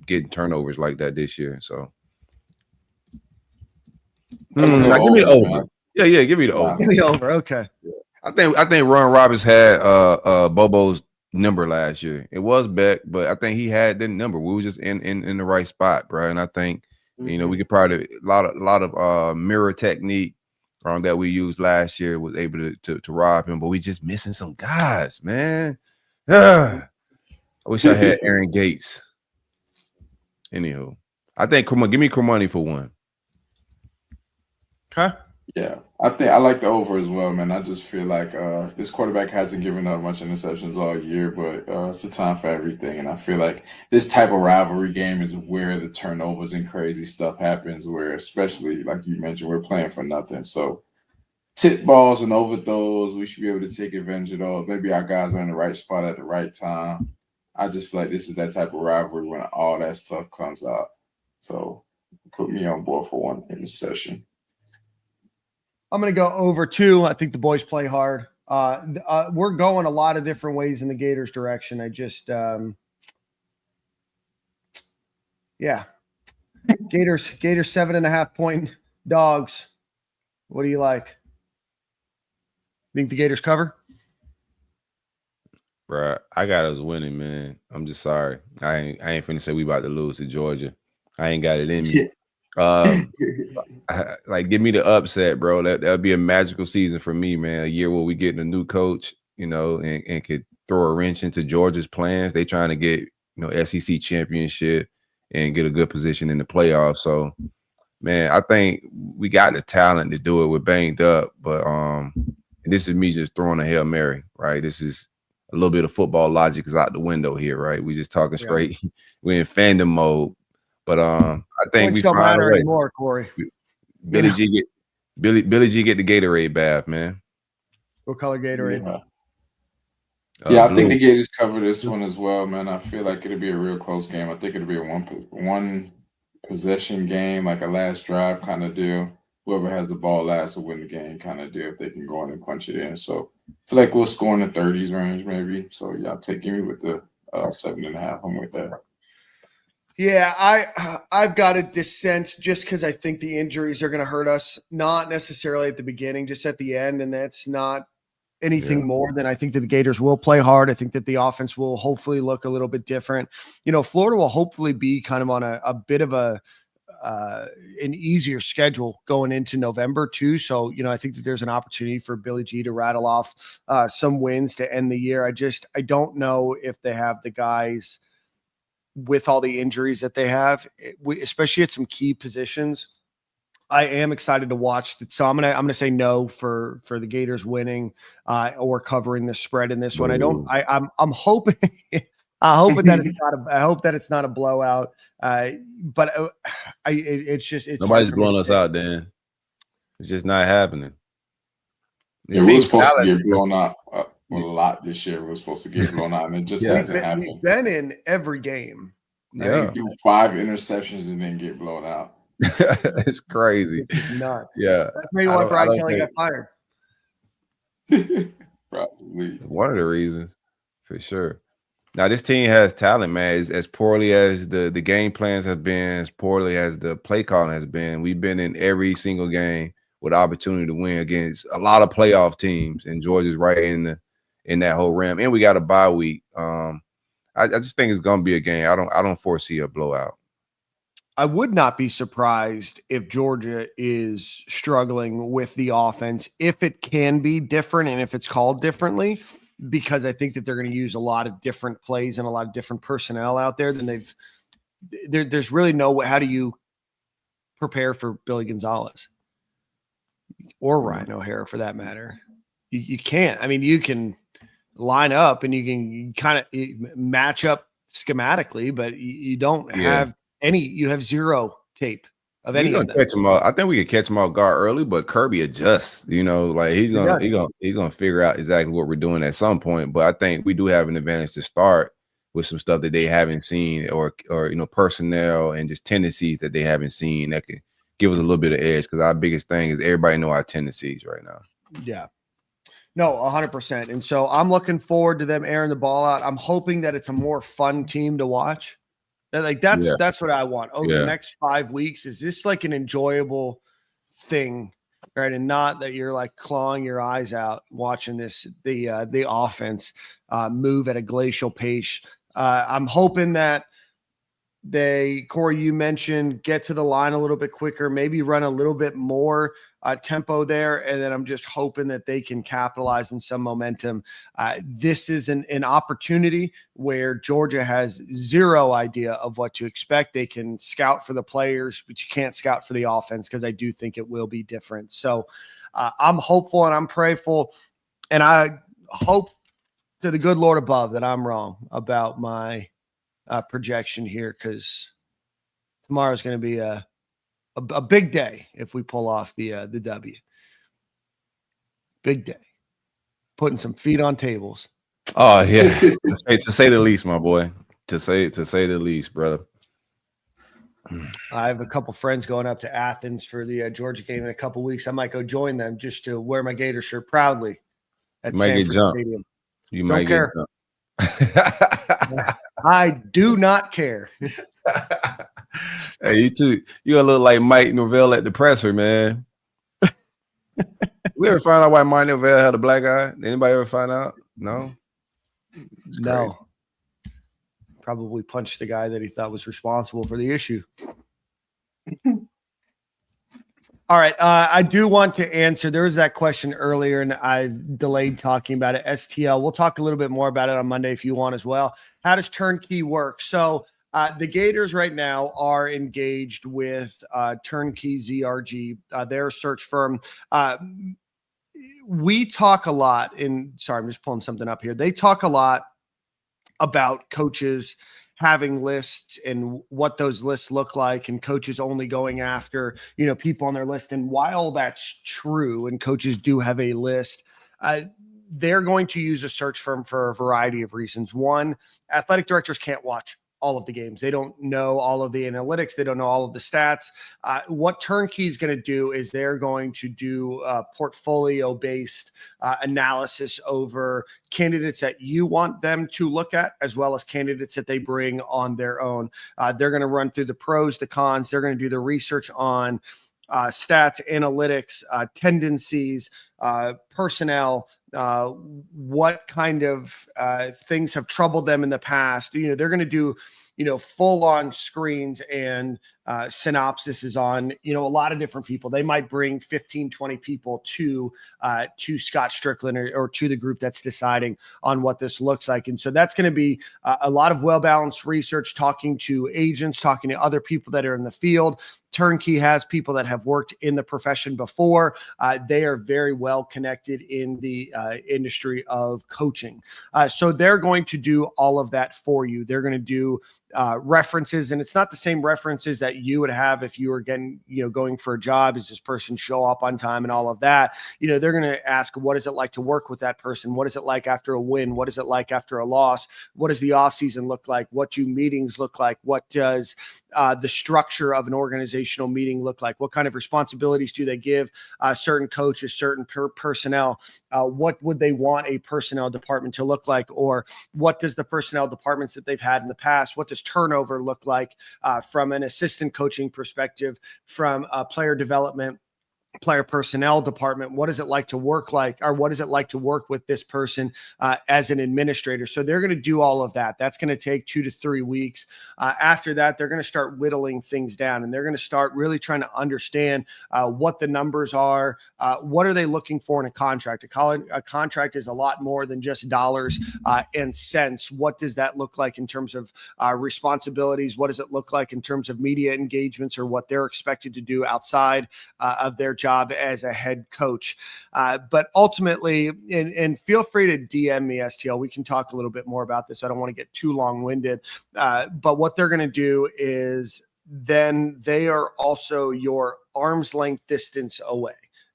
getting turnovers like that this year. So, give me the over. Yeah, give me the over. Give me over. Okay. I think Ron Roberts had Bobo's number last year. It was Beck, but I think he had the number. We were just in the right spot, bro. And I think we could probably a lot of mirror technique that we used last year was able to rob him, but we just missing some guys, man. I wish I had Aaron Gates. Anywho, I think give me Cromani for one. Okay. Yeah, I think I like the over as well, man. I just feel like this quarterback hasn't given up much interceptions all year, but it's a time for everything. And I feel like this type of rivalry game is where the turnovers and crazy stuff happens, where especially, like you mentioned, we're playing for nothing. So tip balls and overthrows, we should be able to take advantage of those. Maybe our guys are in the right spot at the right time. I just feel like this is that type of rivalry when all that stuff comes out. So put me on board for one in this session. I'm going to go over 2. I think the boys play hard. We're going a lot of different ways in the Gators direction. I just, Gators 7.5 point dogs. What do you like? Think the Gators cover? Bro, I got us winning, man. I'm just sorry. I ain't finna say we about to lose to Georgia. I ain't got it in me. Like, give me the upset, bro. That'd be a magical season for me, man. A year where we getting a new coach, and could throw a wrench into Georgia's plans. They trying to get, SEC championship and get a good position in the playoffs. So, man, I think we got the talent to do it. We're banged up, but this is me just throwing a Hail Mary, right? This is a little bit of football logic is out the window here, right? We just talking straight. We're in fandom mode. But I think we find a way. Anymore, Corey. Billy G get the Gatorade bath, man. What color Gatorade? I think the Gators cover this one as well, man. I feel like it'll be a real close game. I think it'll be a one possession game, like a last drive kind of deal. Whoever has the ball last will win the game kind of deal if they can go in and punch it in. So I feel like we'll score in the 30s range maybe. So yeah, give me with the 7.5. I'm with that. Yeah, I've got a dissent just because I think the injuries are going to hurt us, not necessarily at the beginning, just at the end, and that's not anything more than I think that the Gators will play hard. I think that the offense will hopefully look a little bit different. Florida will hopefully be kind of on a bit of an easier schedule going into November too. So, I think that there's an opportunity for Billy G to rattle off some wins to end the year. I don't know if they have the guys with all the injuries that they have, especially at some key positions. I am excited to watch that. So I'm gonna say no for the Gators winning or covering the spread in this one. I'm hoping I hope that it's not a blowout. But it's nobody's blowing us out, Dan. It's just not happening. We're supposed to get blown out a lot this year. We're supposed to get blown out, and it just hasn't happened. We've been in every game. Yeah, we do 5 interceptions and then get blown out. It's crazy. It's nuts. Yeah, that's maybe why Brian Kelly got fired. Probably one of the reasons, for sure. Now this team has talent, man. As poorly as the game plans have been, as poorly as the play calling has been, we've been in every single game with opportunity to win against a lot of playoff teams, and Georgia's right in that whole realm. And we got a bye week. I just think it's gonna be a game. I don't foresee a blowout. I would not be surprised if Georgia is struggling with the offense, if it can be different and if it's called differently, because I think that they're going to use a lot of different plays and a lot of different personnel out there than there's really no, how do you prepare for Billy Gonzalez or Ryan O'Hara for that matter? You can't. I mean, you can line up and you can kind of match up schematically, but you don't have you have zero tape of We're any gonna of them. catch him off. I think we could catch him off guard early, but Kirby adjusts. Like he's gonna figure out exactly what we're doing at some point. But I think we do have an advantage to start with some stuff that they haven't seen, or personnel and just tendencies that they haven't seen that could give us a little bit of edge. Because our biggest thing is everybody know our tendencies right now. Yeah. No, 100%. And so I'm looking forward to them airing the ball out. I'm hoping that it's a more fun team to watch. That's what I want. The next 5 weeks. Is this like an enjoyable thing, right? And not that you're like clawing your eyes out watching the offense move at a glacial pace. I'm hoping that Corey, you mentioned get to the line a little bit quicker, maybe run a little bit more tempo there. And then I'm just hoping that they can capitalize on some momentum. This is an opportunity where Georgia has zero idea of what to expect. They can scout for the players, but you can't scout for the offense, because I do think it will be different. So I'm hopeful and I'm prayerful. And I hope to the good Lord above that I'm wrong about my projection here, because tomorrow's going to be a big day if we pull off the W. Big day, putting some feet on tables. Oh yeah, to say the least, my boy. To say the least, brother. I have a couple friends going up to Athens for the Georgia game in a couple weeks. I might go join them just to wear my Gator shirt proudly at Sanford Stadium. You don't might care. Get I do not care. Hey, you too. You gonna look like Mike Norvell at the presser, man. We ever find out why Mike Norvell had a black eye? Anybody ever find out? No. No. Probably punched the guy that he thought was responsible for the issue. All right. I do want to answer. There was that question earlier, and I've delayed talking about it. STL. We'll talk a little bit more about it on Monday if you want as well. How does Turnkey work? So the Gators right now are engaged with Turnkey ZRG, their search firm. We talk a lot I'm just pulling something up here. They talk a lot about coaches having lists and what those lists look like, and coaches only going after, people on their list. And while that's true, and coaches do have a list, they're going to use a search firm for a variety of reasons. One, athletic directors can't watch all of the games. They don't know all of the analytics. They don't know all of the stats. What Turnkey is going to do is they're going to do portfolio-based analysis over candidates that you want them to look at, as well as candidates that they bring on their own. They're going to run through the pros, the cons. They're going to do the research on stats, analytics, tendencies, personnel, what kind of things have troubled them in the past. They're going to do, full on screens and synopsises on, a lot of different people. They might bring 15, 20 people to Scott Strickland or to the group that's deciding on what this looks like. And so that's going to be a lot of well-balanced research, talking to agents, talking to other people that are in the field. Turnkey has people that have worked in the profession before. They are very well connected in the industry of coaching. So they're going to do all of that for you. They're going to do references, and it's not the same references that you would have if you were going for a job. Does this person show up on time and all of that? They're going to ask, what is it like to work with that person? What is it like after a win? What is it like after a loss? What does the offseason look like? What do meetings look like? What does the structure of an organizational meeting look like? What kind of responsibilities do they give certain coaches, certain personnel? What would they want a personnel department to look like? Or what does the personnel departments that they've had in the past, what does turnover look like from an assistant coaching perspective, from player development, player personnel department? What is it like to work with this person as an administrator? So they're going to do all of that. That's going to take 2 to 3 weeks. After that, they're going to start whittling things down, and they're going to start really trying to understand what the numbers are. What are they looking for in a contract? A contract is a lot more than just dollars and cents. What does that look like in terms of responsibilities? What does it look like in terms of media engagements, or what they're expected to do outside of their job as a head coach? But ultimately, and feel free to DM me, STL. We can talk a little bit more about this. I don't want to get too long-winded. But what they're going to do is then they are also your arm's length distance away.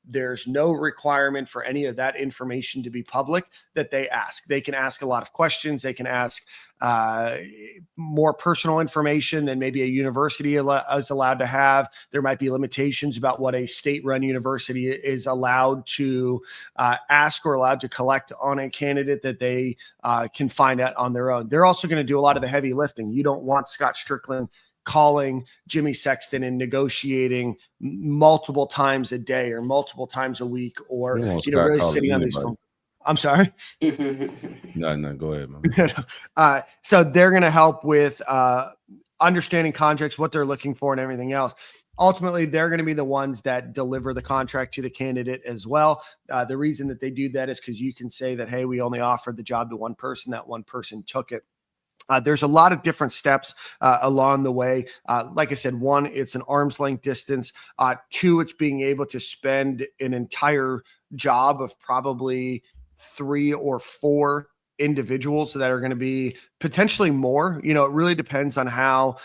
There's no requirement for any of that information to be public that they ask. They can ask a lot of questions. They can ask more personal information than maybe a university is allowed to have. There might be limitations about what a state-run university is allowed to ask or allowed to collect on a candidate that they can find out on their own. They're also going to do a lot of the heavy lifting. You don't want Scott Strickland calling Jimmy Sexton and negotiating multiple times a day or multiple times a week, or really sitting on these phones. I'm sorry. No, go ahead, man. So they're going to help with understanding contracts, what they're looking for, and everything else. Ultimately, they're going to be the ones that deliver the contract to the candidate as well. The reason that they do that is because you can say that, hey, we only offered the job to one person. That one person took it. There's a lot of different steps along the way. Like I said, one, it's an arm's length distance. Two, it's being able to spend an entire job of probably 3 or 4 individuals that are going to be potentially more. It really depends on how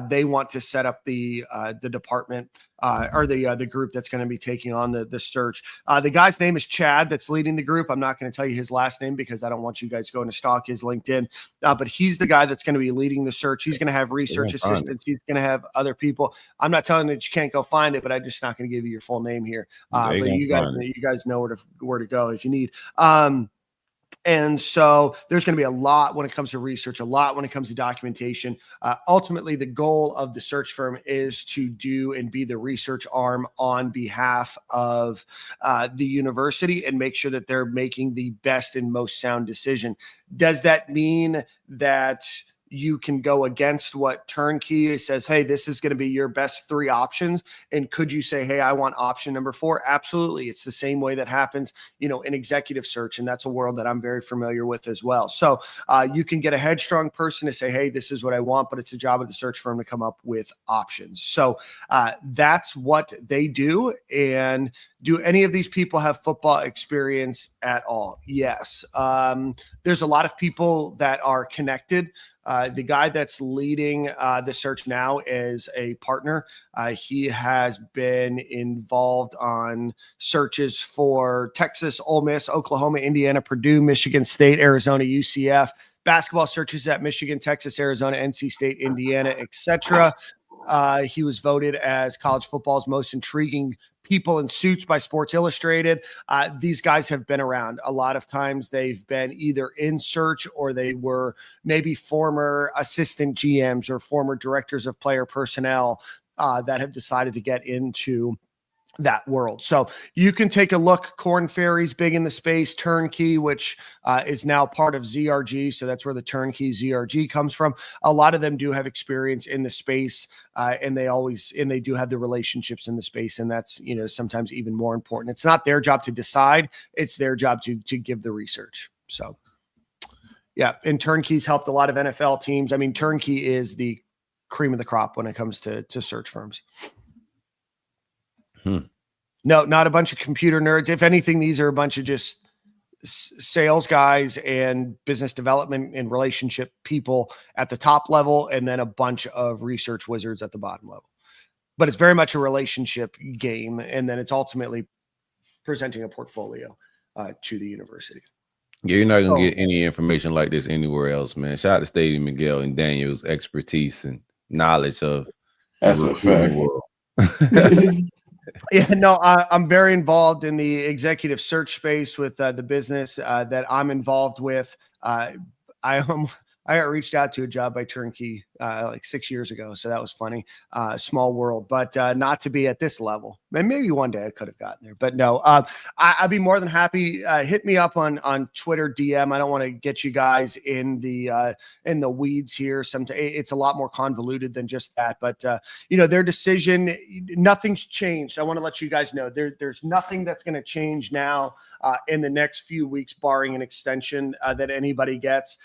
they want to set up the department or the group that's going to be taking on the search. The guy's name is Chad that's leading the group. I'm not going to tell you his last name because I don't want you guys going to stalk his LinkedIn, but he's the guy that's going to be leading the search. He's going to have research assistants. He's going to have other people. I'm not telling you that you can't go find it, but I'm just not going to give you your full name here. But you guys know where to go if you need. And so there's going to be a lot when it comes to research, a lot when it comes to documentation. Ultimately, the goal of the search firm is to do and be the research arm on behalf of the university and make sure that they're making the best and most sound decision. Does that mean that you can go against what Turnkey says, hey, this is going to be your best 3 options? And could you say, hey, I want option number 4? Absolutely. It's the same way that happens, in executive search. And that's a world that I'm very familiar with as well. So you can get a headstrong person to say, hey, this is what I want, but it's a job of the search firm to come up with options. So that's what they do. And do any of these people have football experience at all? Yes. There's a lot of people that are connected. The guy that's leading the search now is a partner. He has been involved on searches for Texas, Ole Miss, Oklahoma, Indiana, Purdue, Michigan State, Arizona, UCF, basketball searches at Michigan, Texas, Arizona, NC State, Indiana, etc. He was voted as college football's most intriguing people in suits by Sports Illustrated. These guys have been around. A lot of times they've been either in search or they were maybe former assistant GMs or former directors of player personnel that have decided to get into that world. So you can take a look. Corn Ferry's big in the space. Turnkey, which is now part of ZRG. So that's where the Turnkey ZRG comes from. A lot of them do have experience in the space, and they do have the relationships in the space. And that's, sometimes even more important. It's not their job to decide. It's their job to give the research. So yeah. And Turnkey's helped a lot of NFL teams. I mean, Turnkey is the cream of the crop when it comes to search firms. No, not a bunch of computer nerds. If anything, these are a bunch of just sales guys and business development and relationship people at the top level, and then a bunch of research wizards at the bottom level. But it's very much a relationship game, and then it's ultimately presenting a portfolio to the university. Yeah, you're not going to get any information like this anywhere else, man. Shout out to Stadium Gale and Daniel's expertise and knowledge of that's a fact. World. Yeah, no, I'm very involved in the executive search space with the business that I'm involved with. I got reached out to a job by Turnkey like 6 years ago. So that was funny. Small world, but not to be at this level. And maybe one day I could have gotten there, but no, I'd be more than happy. Hit me up on Twitter DM. I don't want to get you guys in the weeds here. It's a lot more convoluted than just that, but their decision, nothing's changed. I want to let you guys know there's nothing that's going to change now in the next few weeks, barring an extension that anybody gets.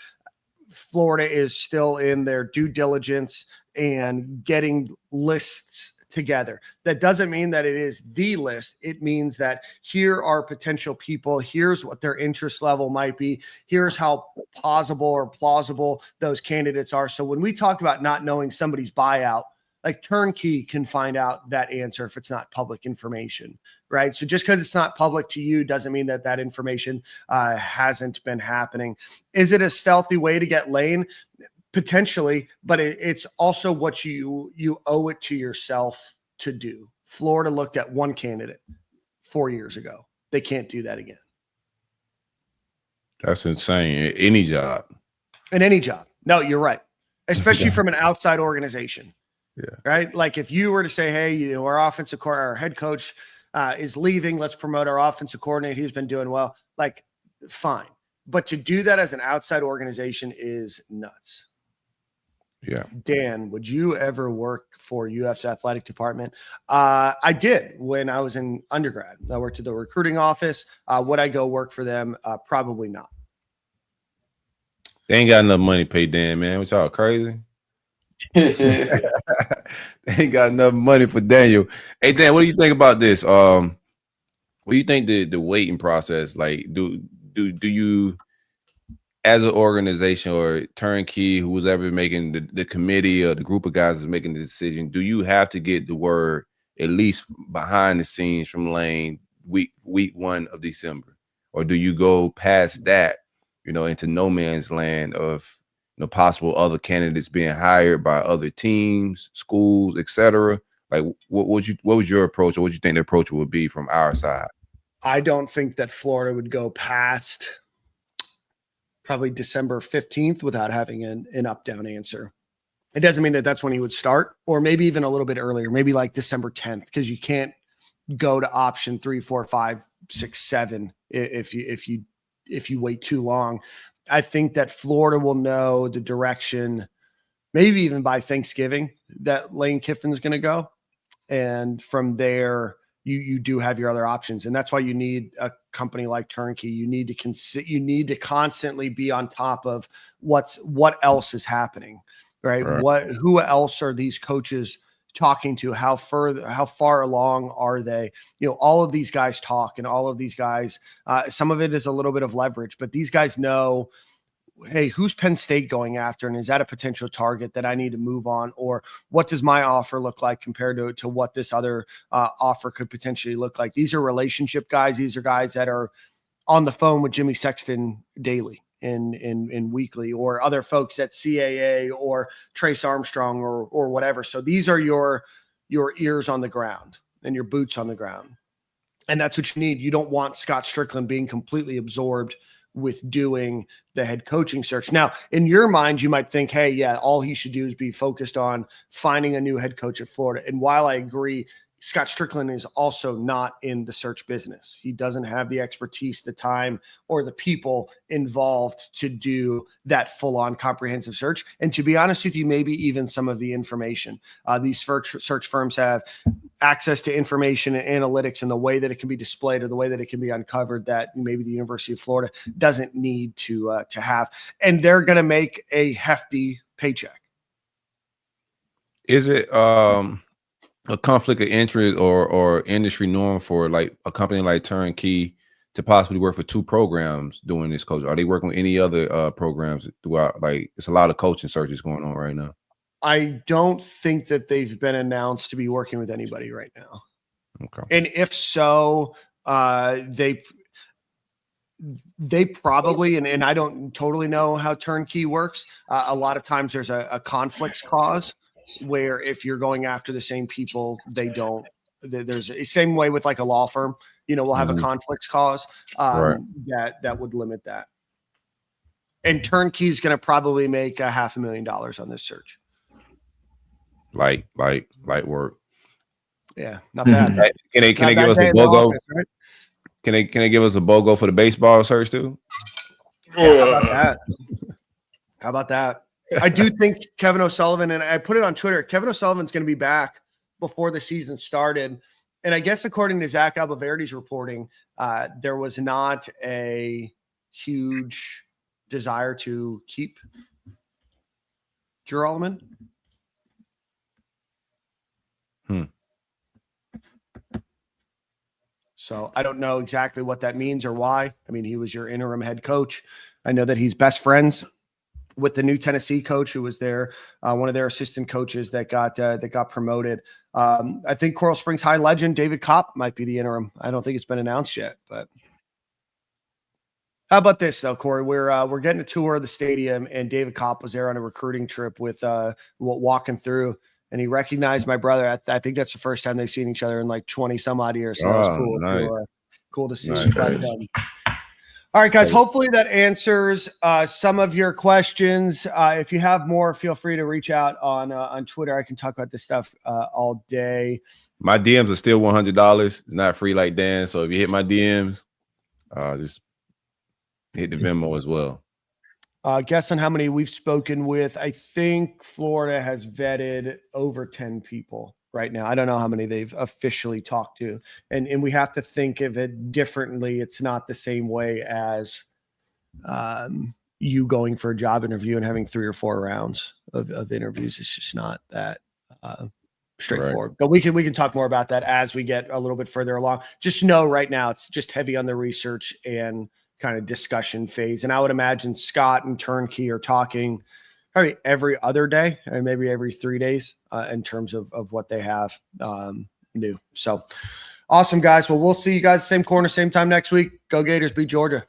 Florida is still in their due diligence and getting lists together. That doesn't mean that it is the list. It means that here are potential people. Here's what their interest level might be. Here's how plausible those candidates are. So when we talk about not knowing somebody's buyout, Like Turnkey can find out that answer if it's not public information, right? So just because it's not public to you doesn't mean that that information hasn't been happening. Is it a stealthy way to get Lane? Potentially, but it's also what you owe it to yourself to do. Florida looked at one candidate 4 years ago. They can't do that again. That's insane. Any job. In any job. No, you're right. Especially from an outside organization. Yeah. Right. Like if you were to say, hey, our offensive our head coach is leaving, let's promote our offensive coordinator. He's been doing well. Like, fine. But to do that as an outside organization is nuts. Yeah. Dan, would you ever work for UF's athletic department? I did when I was in undergrad. I worked at the recruiting office. Would I go work for them? Probably not. They ain't got enough money to pay Dan, man. What y'all crazy? They ain't got enough money for Daniel. Hey Dan, what do you think about this? What do you think the waiting process? Like, do you, as an organization or Turnkey, who's ever making the committee or the group of guys is making the decision, do you have to get the word at least behind the scenes from Lane week 1 of December, or do you go past that, into no man's land of possible other candidates being hired by other teams, schools, etc.? Like, what was your approach, or what you think the approach would be from our side? I don't think that Florida would go past probably December 15th without having an up-down answer. It doesn't mean that that's when he would start, or maybe even a little bit earlier, maybe like December 10th, because you can't go to option 3, 4, 5, 6, 7 if you wait too long. I think that Florida will know the direction, maybe even by Thanksgiving, that Lane Kiffin's going to go. And from there, you do have your other options. And that's why you need a company like Turnkey. You need to constantly be on top of what else is happening, right? Who else are these coaches talking to? How far along are they? All of these guys talk, and all of these guys, some of it is a little bit of leverage, but these guys know, hey, who's Penn State going after? And is that a potential target that I need to move on? Or what does my offer look like compared to what this other offer could potentially look like? These are relationship guys. These are guys that are on the phone with Jimmy Sexton daily in weekly, or other folks at CAA or Trace Armstrong or whatever. So these are your ears on the ground and your boots on the ground. And that's what you need. You don't want Scott Strickland being completely absorbed with doing the head coaching search. Now, in your mind, you might think, hey, yeah, all he should do is be focused on finding a new head coach at Florida. And while I agree, Scott Strickland is also not in the search business. He doesn't have the expertise, the time, or the people involved to do that full-on comprehensive search. And to be honest with you, maybe even some of the information. These search firms have access to information and analytics in the way that it can be displayed or the way that it can be uncovered that maybe the University of Florida doesn't need to have. And they're going to make a hefty paycheck. Is it a conflict of interest or industry norm for like a company like Turnkey to possibly work for 2 programs doing this coach? Are they working with any other programs throughout? Like, it's a lot of coaching searches going on right now. I don't think that they've been announced to be working with anybody right now. Okay. And if so, they probably, and I don't totally know how Turnkey works. A lot of times there's a conflicts clause where if you're going after the same people, there's a same way with like a law firm, we'll have a conflicts clause that would limit that. And Turnkey's going to probably make $500,000 on this search. Light work. Yeah, not bad. Can they give us a BOGO? Office, right? Can they give us a BOGO for the baseball search too? Yeah, how about that? I do think Kevin O'Sullivan, and I put it on Twitter, Kevin O'Sullivan's going to be back before the season started. And I guess according to Zach Albaverdi's reporting, there was not a huge desire to keep Drew Allman. So I don't know exactly what that means or why. I mean, he was your interim head coach. I know that he's best friends with the new Tennessee coach who was there, one of their assistant coaches that got promoted. I think Coral Springs High legend David Kopp might be the interim. I don't think it's been announced yet, but how about this though, Corey? We're getting a tour of the stadium, and David Kopp was there on a recruiting trip with walking through, and he recognized my brother. I think that's the first time they've seen each other in like 20 some odd years. So that was cool. Nice. Cool to see. Nice. But, all right, guys, hopefully that answers some of your questions. If you have more, feel free to reach out on Twitter. I can talk about this stuff all day. My DMs are still $100. It's not free like Dan. So if you hit my DMs, just hit the Venmo as well. Guess on how many we've spoken with. I think Florida has vetted over 10 people right now. I don't know how many they've officially talked to. And we have to think of it differently. It's not the same way as you going for a job interview and having 3 or 4 rounds of interviews. It's just not that straightforward. Right. But we can talk more about that as we get a little bit further along. Just know right now it's just heavy on the research and kind of discussion phase. And I would imagine Scott and Turnkey are talking probably every other day and maybe every 3 days in terms of what they have new. So awesome, guys. Well, we'll see you guys same corner, same time next week. Go Gators, beat Georgia.